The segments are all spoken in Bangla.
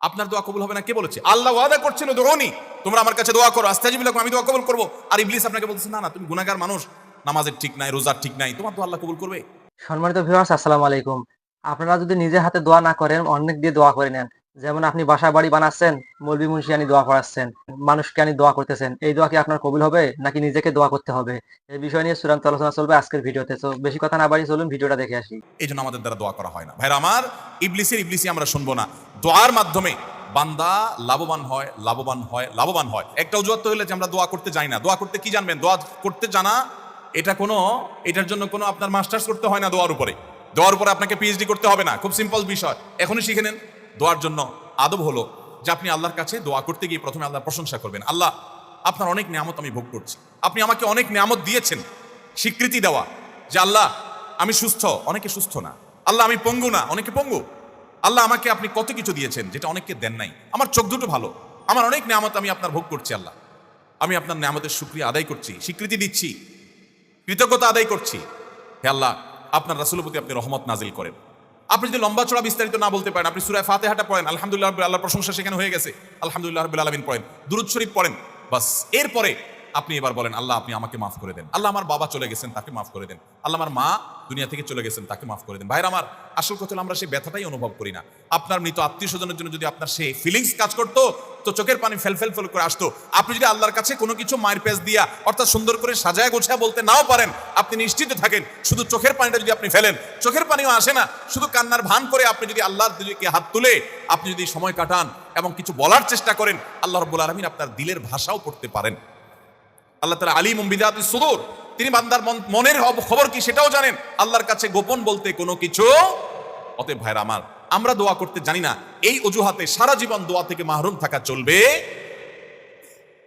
আপনার দোয়া কবুল হবে না কে বলেছে? আল্লাহ ওয়াদা করছিল দোনি, তোমরা আমার কাছে দোয়া করো, আস্তাজিব লাকুম, আমি দোয়া কবুল করবো। আর ইবলিস আপনাকে বলতেছে না না, তুমি গুনাহগার মানুষ, নামাজের ঠিক নাই, রোজার ঠিক নাই, তোমার দোয়া আল্লাহ কবুল করবে? সম্মানিত ভিউয়ার্স, আসসালামু আলাইকুম। আপনারা যদি নিজে হাতে দোয়া না করেন, অন্যের দিয়ে দোয়া করে নেন। যেমন আপনি বাসা বাড়ি বানাচ্ছেন, মৌলবি মুন্সি আনি দোয়া পড়াচ্ছেন, মানুষকে আনি দোয়া করতেছেন, এই দোয়া কি আপনার কবুল হবে নাকি নিজেকে দোয়া করতে হবে? এই বিষয় নিয়ে চূড়ান্ত আলোচনা চলবে আজকের ভিডিওতে। তো বেশি কথা না বাড়ি চলুন ভিডিওটা দেখে আসি। এই জন্য আমাদের দ্বারা দোয়া করা হয় না ভাইরা আমার। ইবলিসি আমরা শুনবো না। দোয়ার মাধ্যমে বান্দা লাভবান হয়, লাভবান হয়, লাভবান হয়। একটা অজুহাত তো হলে যে আমরা দোয়া করতে যাই না। দোয়া করতে কি জানবেন? দোয়া করতে জানা এটার জন্য কোনো আপনার মাস্টার্স করতে হয় না। দোয়ার উপরে আপনাকে পিএইচডি করতে হবে না। খুব সিম্পল বিষয়, এখনই শিখে নেন। দোয়ার জন্য আদব হলো যে আপনি আল্লাহর কাছে দোয়া করতে গিয়ে প্রথমে আল্লাহর প্রশংসা করবেন। আল্লাহ, আপনার অনেক নিয়ামত আমি ভোগ করছি, আপনি আমাকে অনেক নিয়ামত দিয়েছেন। স্বীকৃতি দেওয়া যে আল্লাহ আমি সুস্থ, অনেকে সুস্থ না। আল্লাহ আমি পঙ্গু না, অনেকে পঙ্গু। আল্লাহ আমাকে আপনি কত কিছু দিয়েছেন যেটা অনেককে দেন নাই। আমার চোখ দুটো ভালো, আমার অনেক নিয়ামত আমি আপনার ভোগ করছি। আল্লাহ, আমি আপনার নিয়ামতের শুকরিয়া আদায় করছি, স্বীকৃতি দিচ্ছি, কৃতজ্ঞতা আদায় করছি। হে আল্লাহ, আপনার রাসূলের প্রতি আপনি রহমত নাজিল করেন। আপনি যদি লম্বা চড়া বিস্তারিত না বলতে পারেন, আপনি সূরা ফাতিহাটা পড়েন, আলহামদুলিল্লাহ আল্লাহর প্রশংসা সেখানে হয়ে গেছে, আলহামদুলিল্লাহ রাব্বিল আলামিন পড়েন, দুরূদ শরীফ পড়েন, বাস। এরপরে আপনি এবার বলেন আল্লাহ আপনি আমাকে মাফ করে দেন। আল্লাহ আমার বাবা চলে গেছেন, তাকে মাফ করে দেন। আল্লাহ আমার মা দুনিয়া থেকে চলে গেছেন, তাকে মাফ করে দেন। ভাইরা আমার, আসল কথা হলো আমরা সেই ব্যথাটাই অনুভব করি না। আপনার মৃত আত্মীয় স্বজনের জন্য যদি আপনার সেই ফিলিংস কাজ করতো তো চোখের পানি ফেল ফেল ফেল করে আসতো। আপনি যদি আল্লাহর কাছে কোনো কিছু মায়ের পেজ দিয়া অর্থাৎ সুন্দর করে সাজায় গোছায় বলতে নাও পারেন, আপনি নিশ্চিত থাকেন শুধু চোখের পানিটা যদি আপনি ফেলেন, চোখের পানিও আসে না, শুধু কান্নার ভান করে আপনি যদি আল্লাহর দিকে হাত তুলে আপনি যদি সময় কাটান এবং কিছু বলার চেষ্টা করেন, আল্লাহ রাব্বুল আলামিন আপনার দিলের ভাষাও পড়তে পারেন। আল্লাহ তাআলা আলিমুম বিযাতিস সুদূর, তিনি বান্দার মনের খবর কি সেটাও জানেন। আল্লাহর কাছে গোপন বলতে কোনো কিছু। অতএব ভাইরা আমার, আমরা দোয়া করতে জানি না, এই অজুহাতে সারা জীবন দোয়া থেকে মাহরুম থাকা চলবে?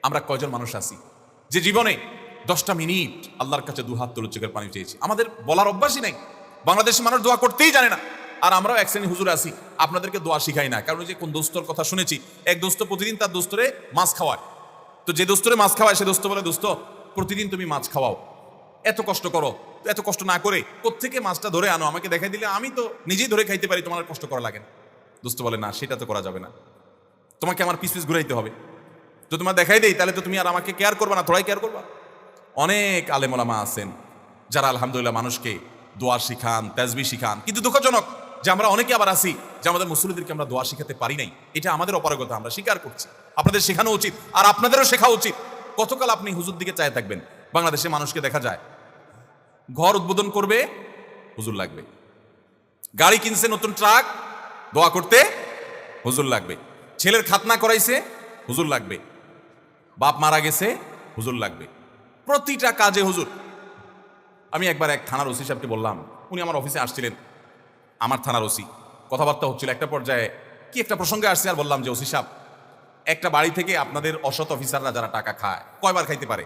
আমরা কয়জন মানুষ আছি যে জীবনে 10টা মিনিট আল্লাহর কাছে দুহাত তুলে চোখের পানি চেয়েছি? আমাদের বলার অভ্যাসই নাই। বাংলাদেশের মানুষ দোয়া করতেই জানে না। আর আমরাও এক শ্রেণী হুজুর আছি, আপনাদেরকে দোয়া শিখাই না। কারণ যে কোন দোস্তর কথা শুনেছি, এক দোস্ত প্রতিদিন তার দোস্তরে মাছ খাওয়ায়। তো যে দোস্তরে মাছ খাওয়ায় সে দোস্ত বলে, দোস্ত প্রতিদিন তুমি মাছ খাওয়াও, এত কষ্ট করো, এত কষ্ট না করে কোত্থেকে মাছটা ধরে আনো, আমাকে দেখাই দিলে আমি তো নিজেই ধরে খাইতে পারি, তোমার আর কষ্ট করা লাগে না। দোস্ত বলে না, সেটা তো করা যাবে না, তোমাকে আমার পিস পিস ঘুরাইতে হবে। তো তোমার দেখাই দেই, তাহলে তো তুমি আর আমাকে কেয়ার করবা না, থোড়াই কেয়ার করবা। অনেক আলেম ওলামা আছেন যারা আলহামদুলিল্লাহ মানুষকে দোয়া শিখান, তাজবি শিখান, কিন্তু দুঃখজনক যে আমরা অনেকে আবার আছি যে আমাদের মুসল্লিদেরকে আমরা দোয়া শিখাতে পারি নাই। এটা আমাদের অপারগতা, আমরা স্বীকার করছি। আপনাদের শেখানো উচিত, আর আপনাদেরও শেখা উচিত। কতকাল আপনি হুজুর দিকে চায় থাকবেন? বাংলাদেশে মানুষকে দেখা যায় ঘর উদ্বোধন করবে, হুজুর লাগবে। গাড়ি কিনছে নতুন ট্রাক, দোয়া করতে হুজুর লাগবে। ছেলের খাতনা করাইছে, হুজুর লাগবে। বাপ মারা গেছে, হুজুর লাগবে। প্রতিটা কাজে হুজুর। আমি একবার এক থানার ওসি সাহেবকে বললাম, উনি আমার অফিসে আসছিলেন, আমার থানার ওসি, কথাবার্তা হচ্ছিল। একটা পর্যায়ে কি একটা প্রসঙ্গে আসছে, আর বললাম যে ওসি সাহেব, একটা বাড়ি থেকে আপনাদের অসৎ অফিসাররা যারা টাকা খায় কয়বার খাইতে পারে?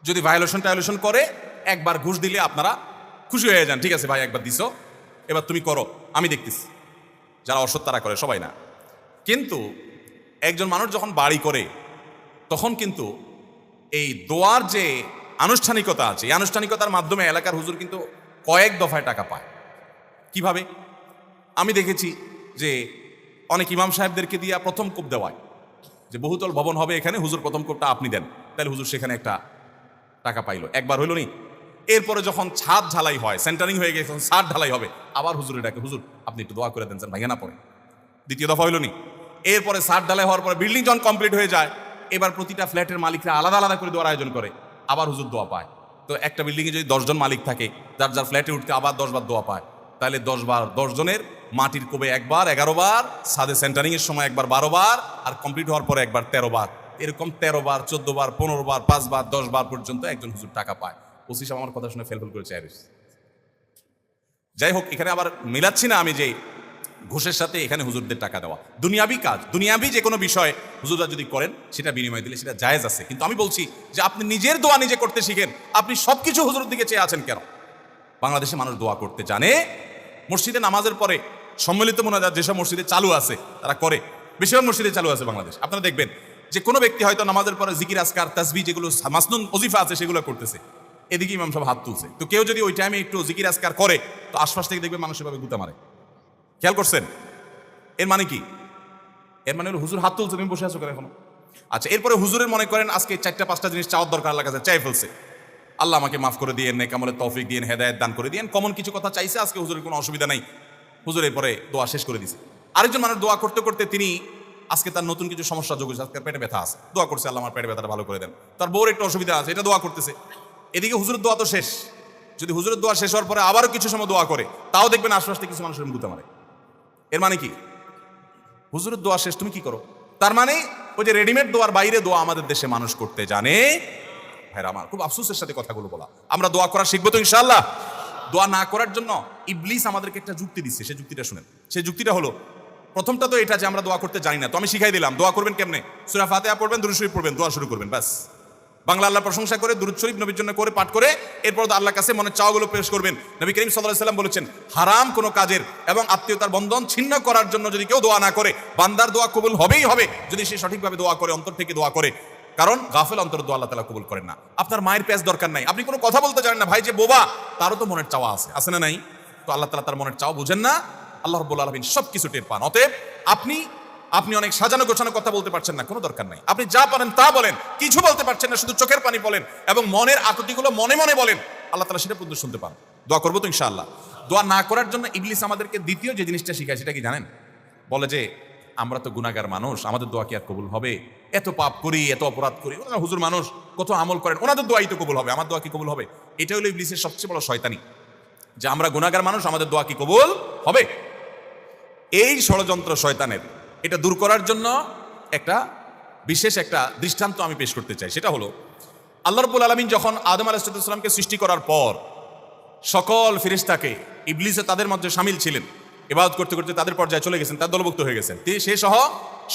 যদি ভায়োলেশন করে একবার ঘুষ দিলে আপনারা খুশি হয়ে যান, ঠিক আছে ভাই একবার দিছো, এবার তুমি করো, আমি দেখতেছি। যারা অসৎ তারা করে, সবাই না। কিন্তু একজন মানুষ যখন বাড়ি করে তখন কিন্তু এই দোয়ার যে আনুষ্ঠানিকতা আছে, এই আনুষ্ঠানিকতার মাধ্যমে এলাকার হুজুর কিন্তু কয়েক দফায় টাকা পায়। কিভাবে? আমি দেখেছি যে অনেক ইমাম সাহেবদেরকে দিয়ে প্রথম কোপ দেওয়ায়, যে বহুতল ভবন হবে এখানে, হুজুর প্রথম কোপটা আপনি দেন, তাহলে হুজুর সেখানে একটা টাকা পাইলো। একবার হইল নি? এরপরে যখন ছাদ ঢালাই হয়, সেন্টারিং হয়ে গেছে, ছাদ ঢালাই হবে, আবার হুজুরে ডাকে, হুজুর আপনি একটু দোয়া করে দেন স্যার, ভাইয়া না পড়ে। দ্বিতীয় দফা হইল নি? এরপরে ছাদ ঢালাই হওয়ার পরে বিল্ডিং যখন কমপ্লিট হয়ে যায়, এবার প্রতিটা ফ্ল্যাটের মালিকরা আলাদা আলাদা করে দোয়ার আয়োজন করে, আবার হুজুর দোয়া পায়। তো একটা বিল্ডিংয়ে যদি 10 জন মালিক থাকে, যার যার ফ্ল্যাটে উঠতে আবার 10 বার দোয়া পায়, তাহলে 10 বার 10 জনের মাটির কোবে একবার 11 বার, ছাদে সেন্টারিং এর সময় একবার 12 বার, আর কমপ্লিট হওয়ার পরে একবার 13 বার। এরকম 13 বার, 14 বার, 15 বার, 5 বার, 10 বার পর্যন্ত একজন হুজুর টাকা পায়। ওসি সাহেব আমার কথা শুনে ফেলফেল করে চাই। যাই হোক, এখানে আবার মিলাচ্ছি না আমি যে ঘুষের সাথে এখানে হুজুরদের টাকা দেওয়া। দুনিয়াবি কাজ, দুনিয়াবি যে কোনো বিষয় হুজুররা যদি করেন সেটা বিনিময় দিলে সেটা জায়েজ আছে। কিন্তু আমি বলছি যে আপনি নিজের দোয়া নিজে করতে শিখেন। আপনি সবকিছু হুজুরের দিকে চেয়ে আছেন কেন? বাংলাদেশে মানুষ দোয়া করতে জানে। মসজিদে নামাজের পরে সম্মিলিত মোনাজাত যেসব মসজিদে চালু আছে তারা করে, বেশিরভাগ মসজিদে চালু আছে বাংলাদেশ। আপনারা দেখবেন যে কোনো ব্যক্তি হয়তো নামাজের পরে জিকির আসকার তাসবিহ যেগুলো মাসনুন ওজিফা আছে সেগুলো করতেছে, এদিকে ইমাম সব হাত তুলছে। তো কেউ যদি ওই টাইমে একটু জিকির আসকার করে তো আশপাশ থেকে দেখবে মানুষ এভাবে গুতা মারে। খেয়াল করছেন? এর মানে কি? এর মানে হলো হুজুর হাত তুলছে, তুমি বসে আছো কেন এখনো? আচ্ছা, এরপরে হুজুরের মনে করেন আজকে 4-5টা জিনিস চাওয়ার দরকার, আল্লাহর কাছে চাই ফেলছে, আল্লাহ আমাকে মাফ করে দিয়েন, নেক আমলের তৌফিক দিয়েন, হেদায়েত দান করে দিয়েন, কমন কিছু কথা চাইছে, আজকে হুজুরের কোনো অসুবিধা নাই, হুজুর এরপরে দোয়া শেষ করে দিছে। আরেকজন মানুষ দোয়া করতে করতে তিনি আজকে তার নতুন কিছু সমস্যা যোগ হয়েছে, আজকে পেটে ব্যথা আছে, দোয়া করছে আল্লাহ আমার পেটে ব্যথাটা ভালো করে দেন। তার বউর একটু অসুবিধা আছে, এটা দোয়া করতেছে। এদিকে হুজুরের দোয়া তো শেষ, যদি হুজুরের দোয়া শেষ হওয়ার পরে আবারও কিছু সময় দোয়া করে, তাও দেখবেন আশপাশে কিছু মানুষের গুতা মারে। এর মানে কি? হুজুরের দোয়া শেষ, তুমি কি করো? তার মানে ওই যে রেডিমেড দোয়ার বাইরে দোয়া আমাদের দেশে মানুষ করতে জানে। ভাইরা আমার, খুব আফসোসের সাথে কথাগুলো বলা, আমরা দোয়া করা শিখবো তো ইনশাআল্লাহ। দোয়া না করার জন্য ইবলিস আমাদেরকে একটা যুক্তি দিচ্ছে, সেই যুক্তিটা শুনেন। সেই যুক্তিটা হলো, প্রথমটা তো এটা যে আমরা দোয়া করতে জানি না, তো আমি শিখাই দিলাম দোয়া করবেন কেমনে। সূরা ফাতিহা পড়বেন, দুরূদ শরীফ পড়বেন, দোয়া শুরু করবেন, ব্যাস। বাংলা আল্লাহর প্রশংসা করে দুরূদ শরীফ নবীর জন্য করে পাঠ করে এরপর তো আল্লাহর কাছে মনের চাওয়াগুলো পেশ করবেন। নবী করিম সাল্লাল্লাহু আলাইহি ওয়াসাল্লাম বলেছেন, হারাম কোনো কাজের এবং আত্মীয়তার বন্ধন ছিন্ন করার জন্য যদি কেউ দোয়া না করে, বান্দার দোয়া কবুল হবেই হবে যদি সে সঠিকভাবে দোয়া করে, অন্তর থেকে দোয়া করে। কারণ গাফেল অন্তর দোয়া আল্লাহ তাআলা কবুল করেন না। আপনার মায়ের পেঁচ দরকার নাই, আপনি কোনো কথা বলতে জানেন না, ভাই যে বোবা, তারও তো মনের চাওয়া আছে, আছে না নাই? তো আল্লাহ তাআলা তার মনের চাওয়া বুঝেন না? আল্লাহ রাব্বুল আলামিন সবকিছু টের পান। অতএব আপনি অনেক সাজানো গোছানো কথা বলতে পারছেন না, কোনো দরকার নাই। আপনি যা পারেন তা বলেন, কিছু বলতে পারছেন না, শুধু চোখের পানি বলেন এবং মনের আকুতিগুলো মনে মনে বলেন, আল্লাহ তাআলা সেটা পর্যন্ত শুনতে পান। দোয়া করবো তো ইনশাআল্লাহ। দোয়া না করার জন্য ইবলিস আমাদেরকে দ্বিতীয় যে জিনিসটা শিখায় সেটা কি জানেন? বলে যে আমরা তো গুনাহগার মানুষ, আমাদের দোয়া কি আর কবুল হবে? এত পাপ করি, এত অপরাধ করি, ওনারা হুজুর মানুষ, কত আমল করেন, ওনাদের দোয়াই তো কবুল হবে, আমার দোয়া কি কবুল হবে? এটা হলো ইবলিসের সবচেয়ে বড় শয়তানি, যে আমরা গুনাহগার মানুষ, আমাদের দোয়া কি কবুল হবে? এই ষড়যন্ত্র শয়তানের, এটা দূর করার জন্য একটা বিশেষ একটা দৃষ্টান্ত আমি পেশ করতে চাই। সেটা হলো, আল্লাহ রাব্বুল আলামিন যখন আদম আলাইহিস সালামকে সৃষ্টি করার পর সকল ফেরেশতাকে, ইবলিসে তাদের মধ্যে শামিল ছিলেন, ইবাদত করতে করতে তাদের পর্যায়ে চলে গেছেন, তার দলভুক্ত হয়ে গেছেন, সে সহ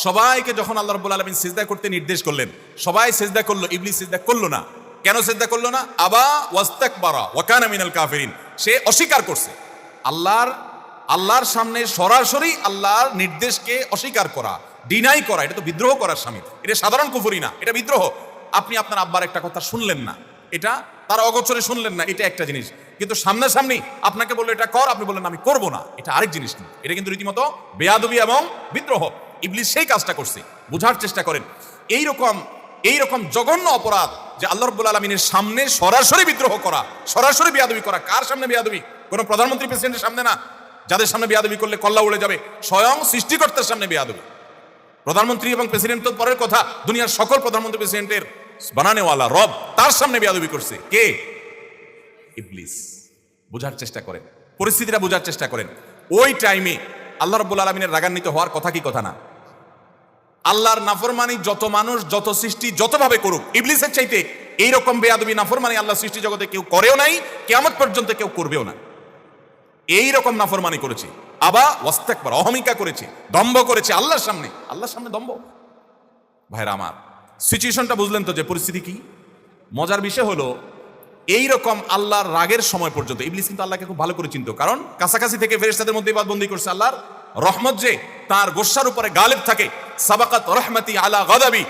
সবাইকে যখন আল্লাহ রাব্বুল আলামিন সিজদা করতে নির্দেশ করলেন, সবাই সিজদা করলো, ইবলিস সিজদা করলো না। কেন সিজদা করলো না? আবা ওয়াস্তাকবারা ওয়া কানা মিনাল কাফিরিন, সে অস্বীকার করছে। আল্লাহর সামনে সরাসরি আল্লাহর নির্দেশকে অস্বীকার করা, ডিনাই করা, এটা তো বিদ্রোহ করার শামিল। এটা সাধারণ কুফরি না, এটা বিদ্রোহ। আপনি আপনার আব্বার একটা কথা শুনলেন না, এটা তার অগোচরে শুনলেন না, এটা একটা জিনিস। কিন্তু সামনাসামনি আপনাকে বললো এটা কর, আপনি বললেন আমি করব না, এটা আরেক জিনিস। কিন্তু এটা কিন্তু রীতিমতো বেয়াদবি এবং বিদ্রোহ। ইবলিস সেই কাজটা করছে। বোঝার চেষ্টা করেন, এইরকম জঘন্য অপরাধ যে আল্লাহ রাব্বুল আলামিনের সামনে সরাসরি বিদ্রোহ করা, সরাসরি বেয়াদবি করা। কার সামনে বেয়াদবি? কোনো প্রধানমন্ত্রী প্রেসিডেন্টের সামনে না, যাদের সামনে বেয়াদবি করলে কল্লা উড়ে যাবে, স্বয়ং সৃষ্টিকর্তার সামনে বেয়াদবি। প্রধানমন্ত্রী এবং প্রেসিডেন্ট তো পরের কথা, দুনিয়ার সকল প্রধানমন্ত্রী প্রেসিডেন্টের বানানেওয়ালা রব, তার সামনে বেয়াদবি করছে কে? ইবলিস। বোঝার চেষ্টা করেন, পরিস্থিতিটা বোঝার চেষ্টা করেন। ওই টাইমে আল্লাহ রাব্বুল আলামিনের রাগান্বিত হওয়ার কথা কি কথা না? আল্লাহর নাফরমানি যত মানুষ, যত সৃষ্টি যতভাবে করুক, ইবলিসের চাইতে এইরকম বেয়াদবি নাফরমানি আল্লাহ সৃষ্টি জগতে কেউ করেও নাই, কিয়ামত পর্যন্ত কেউ করবেও না। এইরকম নাফরমানি করেছে, আবা ওয়াস্তাকবার, অহমিকা করেছে, দম্ভ করেছে আল্লাহর সামনে দম্ভ। ভাইরা আমার, সিচুয়েশনটা বুঝলেন তো যে পরিস্থিতি কি? মজার বিষয় হলো, এইরকম আল্লাহর রাগের সময় পর্যন্ত ইবলিস কিন্তু আল্লাহকে খুব ভালো করে চিনতো, কারণ কাছাকাছি থেকে ফেরেশতাদের মধ্যে ইবাদতবন্দি করছে। আল্লাহর রহমত যে তার গোস্বার উপরে গালিব থাকে, সাবাকাত রহমতি আলা গাদাবি,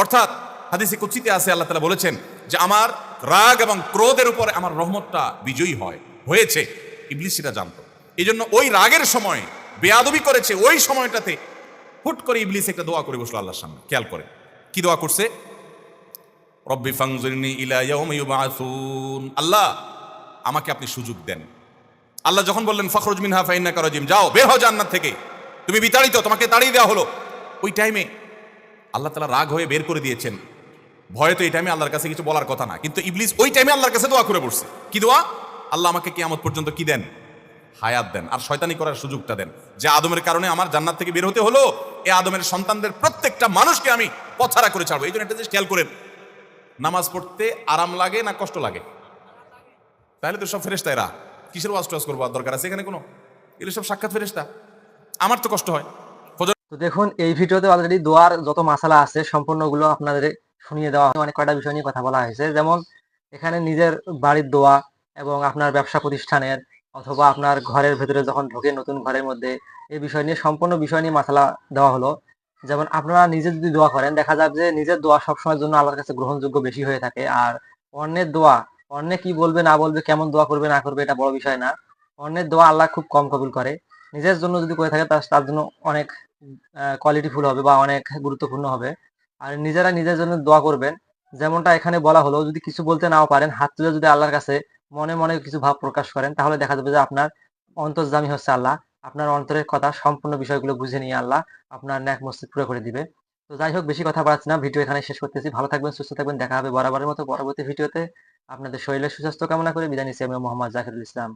অর্থাৎ হাদিসে কুদসিতে আছে, আল্লাহ তাআলা বলেছেন যে আমার রাগ এবং ক্রোধের উপরে আমার রহমতটা বিজয়ী হয়েছে। ইবলিস সেটা জানতো, এই জন্য ওই রাগের সময় বেয়াদবি করেছে। ওই সময়টাতে হুট করে ইবলিস একটা দোয়া করে বসলো আল্লাহর সামনে। খেয়াল করে কি দোয়া করছে? রব্বি ফাংজুরনি ইলা ইয়াউমি ইউবআসুন, আল্লাহ আমাকে আপনি সুযোগ দেন। আল্লাহ যখন বললেন ফাখরুজ মিনহা ফাইন্নাকা রাজিম, যাও বের হও জান্নাত থেকে, তুমি বিতাড়িত, তোমাকে তাড়িয়ে দেওয়া হলো। ওই টাইমে আল্লাহ তাআলা রাগ হয়ে বের করে দিয়েছেন। ভয়ে তো এই টাইমে আল্লাহর কাছে কিছু বলার কথা না, কিন্তু ইবলিস ওই টাইমে আল্লাহর কাছে দোয়া করে বসছে। কি দোয়া? আল্লাহ আমাকে কিয়ামত পর্যন্ত কি দেন? হায়াত দেন, আর শয়তানি করার সুযোগটা দেন। যে আদমের কারণে আমার জান্নাত থেকে বের হতে হলো, এই আদমের সন্তানদের প্রত্যেকটা মানুষকে আমি পথহারা করে ছাড়বো। এই জন্য একটা জিনিস খেয়াল করেন, নামাজ পড়তে আরাম লাগে না কষ্ট লাগে? তাহলে তো সব ফেরেশতা, এরা কিসের ওয়াজ টোয়াজ করবো, আর দরকার আছে এখানে কোনো? এগুলো সব সাক্ষাৎ ফেরেশতা, আমার তো কষ্ট হয়। তো দেখুন, এই ভিডিওতে অলরেডি দোয়ার যত মাসালা আছে সম্পূর্ণগুলো আপনাদের শুনিয়ে দেওয়া হয়। অনেক কয়টা বিষয় নিয়ে কথা বলা হয়েছে, যেমন এখানে নিজের বাড়ির দোয়া এবং আপনার ব্যবসা প্রতিষ্ঠানের অথবা আপনার ঘরের ভেতরে যখন ঢোকে নতুন ঘরের মধ্যে, এই বিষয় নিয়ে সম্পূর্ণ বিষয় নিয়ে মাসালা দেওয়া হলো। যেমন আপনারা নিজে যদি দোয়া করেন, দেখা যাবে যে নিজের দোয়া সবসময়ের জন্য আল্লাহর কাছে গ্রহণযোগ্য বেশি হয়ে থাকে। আর অন্যের দোয়া, অন্যে কি বলবে না বলবে, কেমন দোয়া করবে না করবে, এটা বড় বিষয় না। অন্যের দোয়া আল্লাহ খুব কম কবুল করে। নিজের জন্য যদি করে থাকে তার জন্য অনেক কোয়ালিটিফুল হবে বা অনেক গুরুত্বপূর্ণ হবে। আর নিজেরা নিজের জন্য দোয়া করবেন। যেমনটা এখানে বলা হলো, যদি কিছু বলতে নাও পারেন, হাত তুলে যদি আল্লাহর কাছে মনে মনে কিছু ভাব প্রকাশ করেন, তাহলে দেখা যাবে যে আপনার অন্তর্যামী হচ্ছে আল্লাহ। আপনার অন্তরের কথা সম্পূর্ণ বিষয়গুলো বুঝে নিয়ে আল্লাহ আপনার ন্যাক মসজিদ পুরো করে দিবে। তো যাই হোক, বেশি কথা বাড়াচ্ছি না, ভিডিও এখানে শেষ করতেছি। ভালো থাকবেন, সুস্থ থাকবেন, দেখা হবে বরাবরের মতো পরবর্তী ভিডিওতে। আপনাদের শরীরের সুস্বাস্থ্য কামনা করে বিদায় নিচ্ছি, আমি মোহাম্মদ জাকিরুল ইসলাম।